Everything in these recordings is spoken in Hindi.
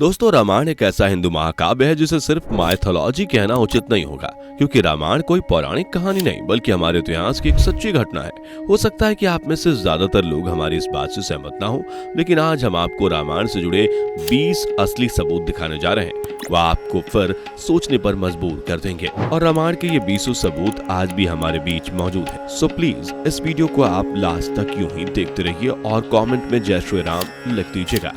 दोस्तों, रामायण एक ऐसा हिंदू महाकाव्य है जिसे सिर्फ माइथोलॉजी कहना उचित नहीं होगा, क्योंकि रामायण कोई पौराणिक कहानी नहीं बल्कि हमारे इतिहास की एक सच्ची घटना है। हो सकता है कि आप में से ज्यादातर लोग हमारी इस बात से सहमत ना हो, लेकिन आज हम आपको रामायण से जुड़े 20 असली सबूत दिखाने जा रहे हैं। वह आपको फिर सोचने पर मजबूर कर देंगे और रामायण के ये 20 सबूत आज भी हमारे बीच मौजूद है। सो प्लीज इस वीडियो को आप लास्ट तक यूं ही देखते रहिए और कमेंट में जय श्री राम लिख दीजिएगा।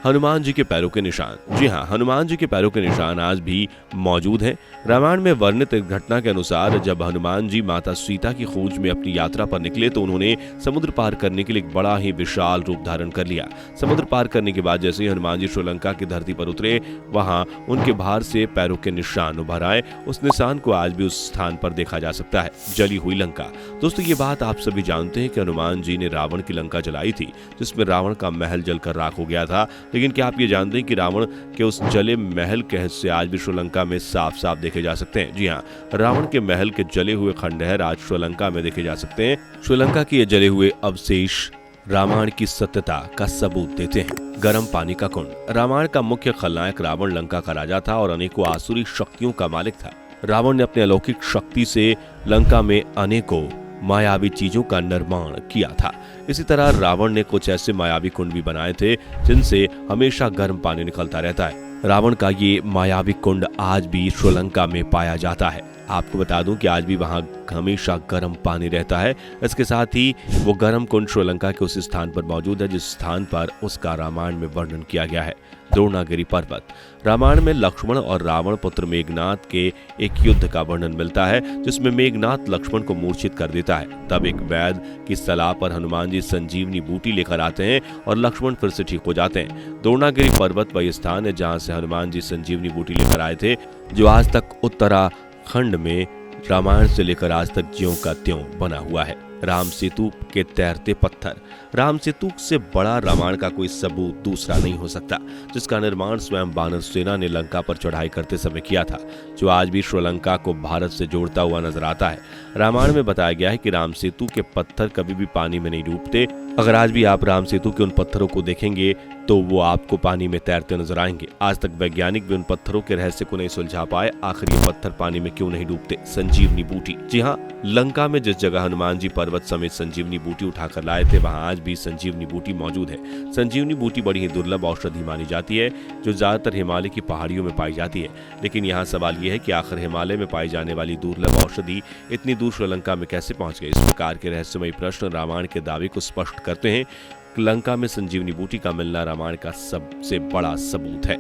हनुमान जी के पैरों के निशान। जी हाँ, हनुमान जी के पैरों के निशान आज भी मौजूद हैं। रामायण में वर्णित एक घटना के अनुसार जब हनुमान जी माता सीता की खोज में अपनी यात्रा पर निकले तो उन्होंने समुद्र पार करने के लिए एक बड़ा ही विशाल रूप धारण कर लिया। समुद्र पार करने के बाद जैसे ही हनुमान जी श्रीलंका की धरती पर उतरे, वहां उनके बाहर से पैरों के निशान उभर आए। उस निशान को आज भी उस स्थान पर देखा जा सकता है, जली हुई लंका। दोस्तों, ये बात आप सभी जानते हैं कि हनुमान जी ने रावण की लंका जलाई थी, जिसमें रावण का महल जलकर राख हो गया था। लेकिन क्या आप ये जानते हैं कि रावण के उस जले महल के हिस्से आज भी श्रीलंका में साफ साफ देखे जा सकते हैं। जी हाँ, रावण के महल के जले हुए खंडहर आज श्रीलंका में देखे जा सकते हैं। श्रीलंका के ये जले हुए अवशेष रामायण की सत्यता का सबूत देते हैं। गर्म पानी का कुंड। रामायण का मुख्य खलनायक रावण लंका का राजा था और अनेकों आसुरी शक्तियों का मालिक था। रावण ने अपने अलौकिक शक्ति से लंका में अनेकों मायावी चीजों का निर्माण किया था। इसी तरह रावण ने कुछ ऐसे मायावी कुंड भी बनाए थे जिनसे हमेशा गर्म पानी निकलता रहता है। रावण का ये मायावी कुंड आज भी श्रीलंका में पाया जाता है। आपको बता दूं कि आज भी वहां हमेशा गर्म पानी रहता है। इसके साथ ही वो गर्म कुंड श्रीलंका के उस स्थान पर मौजूद है जिस स्थान पर उसका रामायण में वर्णन किया गया है, द्रोणागिरी पर्वत। रामायण में लक्ष्मण और रावण पुत्र मेघनाद के एक युद्ध का वर्णन मिलता है जिसमें मेघनाद लक्ष्मण को मूर्छित कर देता है। तब एक वैद्य की सलाह पर हनुमान जी संजीवनी बूटी लेकर आते हैं और लक्ष्मण फिर से ठीक हो जाते हैं। द्रोणागिरी पर्वत वही स्थान है जहां से हनुमान जी संजीवनी बूटी लेकर आए थे, जो आज तक उत्तराखंड में रामायण से लेकर आज तक ज्यों का त्यों बना हुआ है। राम सेतु के तैरते पत्थर। राम सेतु से बड़ा रामायण का कोई सबूत दूसरा नहीं हो सकता, जिसका निर्माण स्वयं वानर सेना ने लंका पर चढ़ाई करते समय किया था, जो आज भी श्रीलंका को भारत से जोड़ता हुआ नजर आता है। रामायण में बताया गया है कि राम सेतु के पत्थर कभी भी पानी में नहीं डूबते। अगर आज भी आप राम सेतु के उन पत्थरों को देखेंगे तो वो आपको पानी में तैरते नजर आएंगे। आज तक वैज्ञानिक भी उन पत्थरों के रहस्य को नहीं सुलझा पाए, आखिर ये पत्थर पानी में क्यों नहीं डूबते। संजीवनी बूटी। जी हाँ, लंका में जिस जगह हनुमान जी पर्वत समेत संजीवनी बूटी उठाकर लाए थे, वहां आज भी संजीवनी बूटी मौजूद है। संजीवनी बूटी बड़ी ही दुर्लभ औषधि मानी जाती है, जो ज्यादातर हिमालय की पहाड़ियों में पाई जाती है। लेकिन यहाँ सवाल यह है कि आखिर हिमालय में पाई जाने वाली दुर्लभ औषधि इतनी दूर श्रीलंका में कैसे पहुंच गई। इस प्रकार के रहस्यमयी प्रश्न रामायण के दावे को स्पष्ट करते हैं। लंका में संजीवनी बूटी का मिलना रामायण का सबसे बड़ा सबूत है।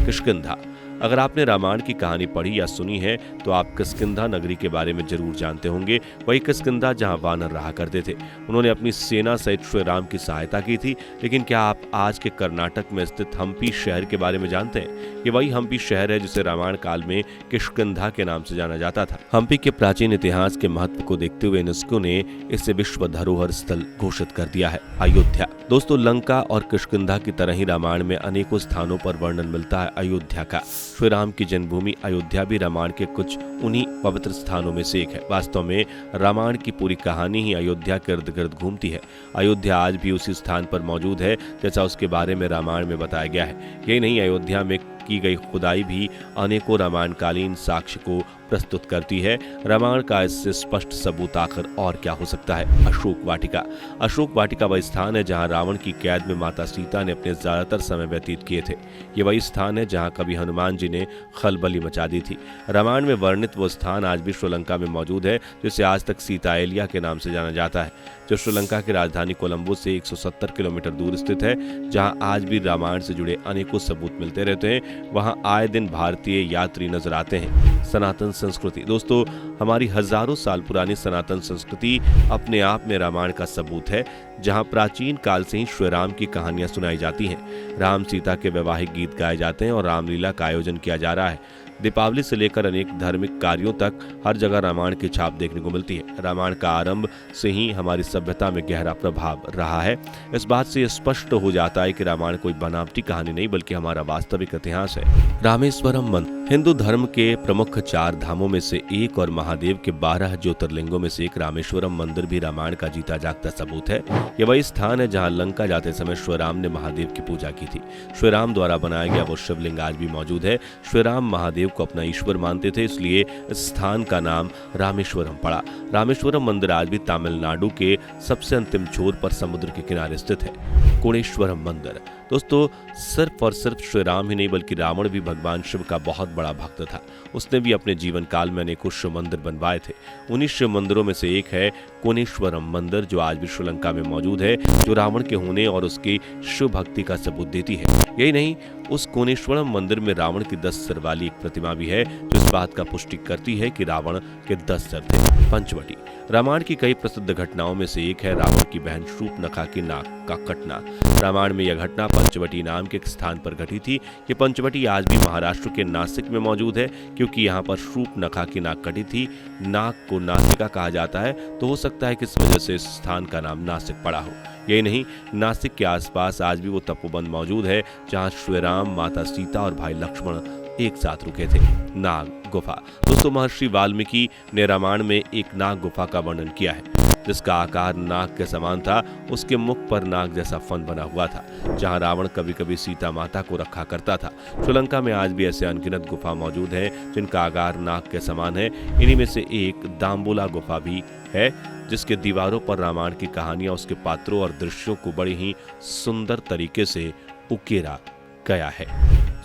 किष्किंधा। अगर आपने रामायण की कहानी पढ़ी या सुनी है तो आप किष्किंधा नगरी के बारे में जरूर जानते होंगे। वही किष्किंधा जहां वानर रहा करते थे। उन्होंने अपनी सेना सहित श्री राम की सहायता की थी। लेकिन क्या आप आज के कर्नाटक में स्थित हम्पी शहर के बारे में जानते हैं? ये वही हम्पी शहर है जिसे रामायण काल में किष्किंधा के नाम से जाना जाता था। हम्पी के प्राचीन इतिहास के महत्व को देखते हुए यूनेस्को ने इसे विश्व धरोहर स्थल घोषित कर दिया है। अयोध्या। दोस्तों, लंका और किष्किंधा की तरह ही रामायण में अनेकों स्थानों पर वर्णन मिलता है अयोध्या का। श्री राम की जन्मभूमि अयोध्या भी रामायण के कुछ उन्हीं पवित्र स्थानों में से एक है। वास्तव में रामायण की पूरी कहानी ही अयोध्या के इर्द गिर्द घूमती है। अयोध्या आज भी उसी स्थान पर मौजूद है जैसा उसके बारे में रामायण में बताया गया है। यही नहीं, अयोध्या में की गई खुदाई भी अनेकों रामायणकालीन साक्ष्य को प्रस्तुत करती है। रामायण का इससे स्पष्ट सबूत आखिर और क्या हो सकता है। अशोक वाटिका। अशोक वाटिका वह स्थान है जहां रावण की कैद में माता सीता ने अपने ज्यादातर समय व्यतीत किए थे। ये वही स्थान है जहां कभी हनुमान जी ने खलबली मचा दी थी। रामायण में वर्णित वो स्थान आज भी श्रीलंका में मौजूद है, जिसे आज तक सीताएलिया के नाम से जाना जाता है, जो श्रीलंका की राजधानी कोलंबो से 170 किलोमीटर दूर स्थित है। जहां आज भी रामायण से जुड़े अनेकों सबूत मिलते रहते हैं। वहां आए दिन भारतीय यात्री नजर आते हैं। सनातन संस्कृति। दोस्तों, हमारी हजारों साल पुरानी सनातन संस्कृति अपने आप में रामायण का सबूत है, जहां प्राचीन काल से ही श्री राम की कहानियां सुनाई जाती हैं। राम सीता के वैवाहिक गीत गाए जाते हैं और रामलीला का आयोजन किया जा रहा है। दीपावली से लेकर अनेक धार्मिक कार्यों तक हर जगह रामायण की छाप देखने को मिलती है। रामायण का आरंभ से ही हमारी सभ्यता में गहरा प्रभाव रहा है। इस बात से स्पष्ट हो जाता है कि रामायण कोई बनावटी कहानी नहीं बल्कि हमारा वास्तविक इतिहास है। रामेश्वरम मंदिर हिंदू धर्म के प्रमुख 4 धामों में से एक और महादेव के 12 ज्योतिर्लिंगों में से एक रामेश्वरम मंदिर भी रामायण का जीता जागता सबूत है। यह वही स्थान है जहां लंका जाते समय श्रीराम ने महादेव की पूजा की थी। श्रीराम द्वारा बनाया गया वो शिवलिंग आज भी मौजूद है। श्रीराम महादेव को अपना ईश्वर मानते थे, इसलिए इस स्थान का नाम रामेश्वरम पड़ा। रामेश्वरम मंदिर आज भी तमिलनाडु के सबसे अंतिम छोर पर समुद्र के किनारे स्थित है। कोणेश्वरम मंदिर दोस्तों, सिर्फ और सिर्फ श्रीराम ही नहीं बल्कि रावण भी भगवान शिव का बहुत बड़ा भक्त था। उसने भी अपने जीवन काल में अनेकों शिव मंदिर बनवाए थे। उन्हीं शिव मंदिरों में से एक है कोणेश्वरम मंदिर, जो आज भी श्रीलंका में मौजूद है, जो रावण के होने और उसकी शिव भक्ति का सबूत देती है। यही नहीं, उस कोणेश्वरम मंदिर में रावण की 10 सिर वाली एक प्रतिमा भी है, जो इस बात का पुष्टि करती है कि रावण के 10 सिर थे। पंचवटी रामायण की कई प्रसिद्ध घटनाओं में से एक है रावण की बहन शूर्पणखा की नाक का कटना। रामायण में यह घटना पंचवटी नाम के एक स्थान पर घटी थी। ये पंचवटी आज भी महाराष्ट्र के नासिक में मौजूद है, क्योंकि यहाँ पर शूर्पणखा की नाक कटी थी। नाक को नासिका कहा जाता है, तो हो सकता है कि इस वजह से इस स्थान का नाम नासिक पड़ा हो। यही नहीं, नासिक के आसपास आज भी वो तपोवन मौजूद है जहाँ श्रीराम, माता सीता और भाई लक्ष्मण एक साथ रुके थे। नाग गुफा दोस्तों, महर्षि वाल्मीकि ने रामायण में एक नाग गुफा का वर्णन किया है, जिसका आकार नाग के समान था। उसके मुख पर नाग जैसा फन बना हुआ था, जहां रावण कभी कभी सीता माता को रखा करता था। श्रीलंका में आज भी ऐसे अनगिनत गुफा मौजूद हैं जिनका आकार नाग के समान है। इन्हीं में से एक दाम्बोला गुफा भी है, जिसके दीवारों पर रामायण की कहानियां, उसके पात्रों और दृश्यों को बड़े ही सुंदर तरीके से उकेरा गया है।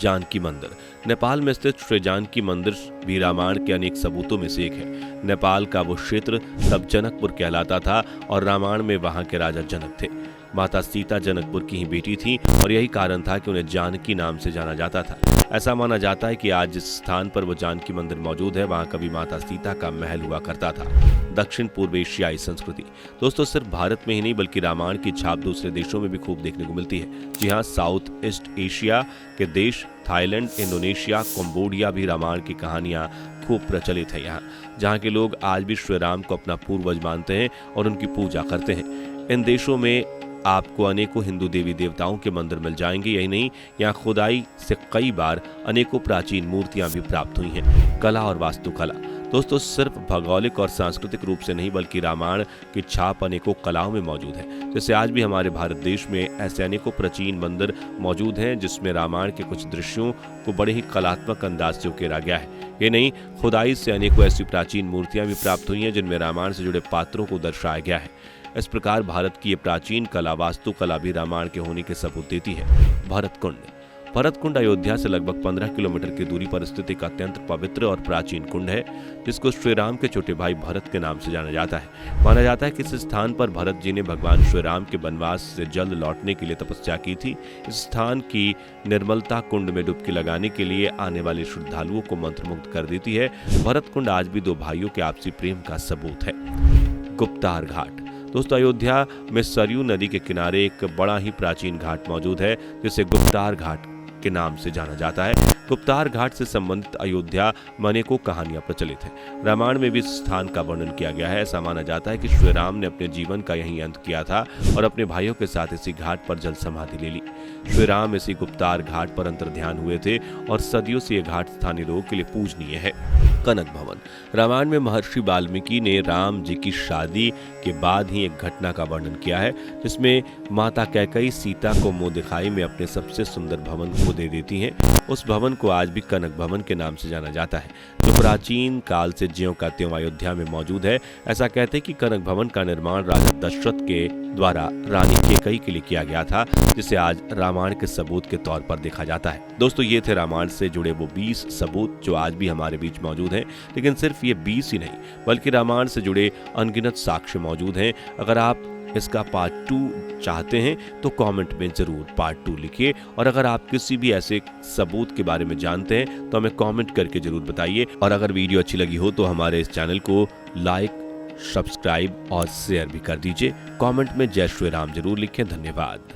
जानकी मंदिर नेपाल में स्थित श्री जानकी मंदिर भी रामायण के अनेक सबूतों में से एक है। नेपाल का वो क्षेत्र तब जनकपुर कहलाता था और रामायण में वहां के राजा जनक थे। माता सीता जनकपुर की ही बेटी थी और यही कारण था कि उन्हें जानकी नाम से जाना जाता था। ऐसा माना जाता है कि आज जिस स्थान पर वो जानकी मंदिर मौजूद है, वहां कभी माता सीता का महल हुआ करता था। दक्षिण पूर्व एशियाई संस्कृति दोस्तों, सिर्फ भारत में ही नहीं बल्कि रामायण की छाप दूसरे देशों में भी खूब देखने को मिलती है। जी हाँ, साउथ ईस्ट एशिया के देश थाईलैंड, इंडोनेशिया, कंबोडिया भी रामायण की कहानियां खूब प्रचलित है। यहाँ जहाँ के लोग आज भी श्री राम को अपना पूर्वज मानते हैं और उनकी पूजा करते हैं। इन देशों में आपको अनेकों हिंदू देवी देवताओं के मंदिर मिल जाएंगे। यही नहीं, यहाँ खुदाई से कई बार अनेकों प्राचीन मूर्तियां भी प्राप्त हुई हैं। कला और वास्तुकला दोस्तों, सिर्फ भौगोलिक और सांस्कृतिक रूप से नहीं बल्कि रामायण की छाप अनेकों कलाओं में मौजूद है। जैसे आज भी हमारे भारत देश में ऐसे अनेकों प्राचीन मंदिर मौजूद हैं जिसमें रामायण के कुछ दृश्यों को बड़े ही कलात्मक अंदाज से उकेरा गया है। ये नहीं, खुदाई से अनेकों ऐसी प्राचीन मूर्तियां भी प्राप्त हुई हैं जिनमें रामायण से जुड़े पात्रों को दर्शाया गया है। इस प्रकार भारत की ये प्राचीन कला, वास्तुकला भी रामायण के होने के सबूत देती है। भरतकुंड अयोध्या से लगभग 15 किलोमीटर की दूरी पर स्थित एक अत्यंत पवित्र और प्राचीन कुंड है, जिसको श्री राम के छोटे भाई भरत के नाम से जाना जाता है। माना जाता है कि इस स्थान पर भरत जी ने भगवान श्री राम के वनवास से जल्द लौटने के लिए तपस्या की थी। इस स्थान की निर्मलता कुंड में डुबकी लगाने के लिए आने वाले श्रद्धालुओं को मंत्रमुग्ध कर देती है। भरतकुंड आज भी दो भाइयों के आपसी प्रेम का सबूत है। गुप्तार घाट दोस्तों, अयोध्या में सरयू नदी के किनारे एक बड़ा ही प्राचीन घाट मौजूद है जिसे गुप्तार घाट के नाम से जाना जाता है। गुप्तार घाट से संबंधित अयोध्या में अनेकों कहानियां प्रचलित हैं। रामायण में भी इस स्थान का वर्णन किया गया है। ऐसा माना जाता है कि श्री राम ने अपने जीवन का यहीं अंत किया था और अपने भाइयों के साथ इसी घाट पर जल समाधि ले ली। श्री राम इसी गुप्तार घाट पर अंतर्ध्यान हुए थे और सदियों से यह घाट स्थानीय लोगों के लिए पूजनीय है। कनक भवन रामायण में महर्षि वाल्मीकि ने राम जी की शादी के बाद ही एक घटना का वर्णन किया है, जिसमें माता कैकेयी सीता को मुंह दिखाई में अपने सबसे सुंदर भवन को दे देती हैं। उस भवन को आज भी कनक भवन के नाम से जाना जाता है, जो प्राचीन काल से ज्यों का त्यों अयोध्या में मौजूद है। ऐसा कहते हैं कि कनक भवन का निर्माण राजा दशरथ के द्वारा रानी कैकेयी के लिए किया गया था, जिसे आज रामायण के सबूत के तौर पर देखा जाता है। दोस्तों, ये थे रामायण से जुड़े वो 20 सबूत जो आज भी हमारे बीच मौजूद हैं। लेकिन सिर्फ ये 20 ही नहीं बल्कि रामायण से जुड़े अनगिनत साक्ष्य मौजूद हैं। अगर आप इसका पार्ट 2 चाहते हैं तो कमेंट में जरूर पार्ट 2 लिखिए, और अगर आप किसी भी ऐसे सबूत के बारे में जानते हैं तो हमें कमेंट करके जरूर बताइए। और अगर वीडियो अच्छी लगी हो तो हमारे इस चैनल को लाइक, सब्सक्राइब और शेयर भी कर दीजिए। कमेंट में जय श्री राम जरूर लिखें। धन्यवाद।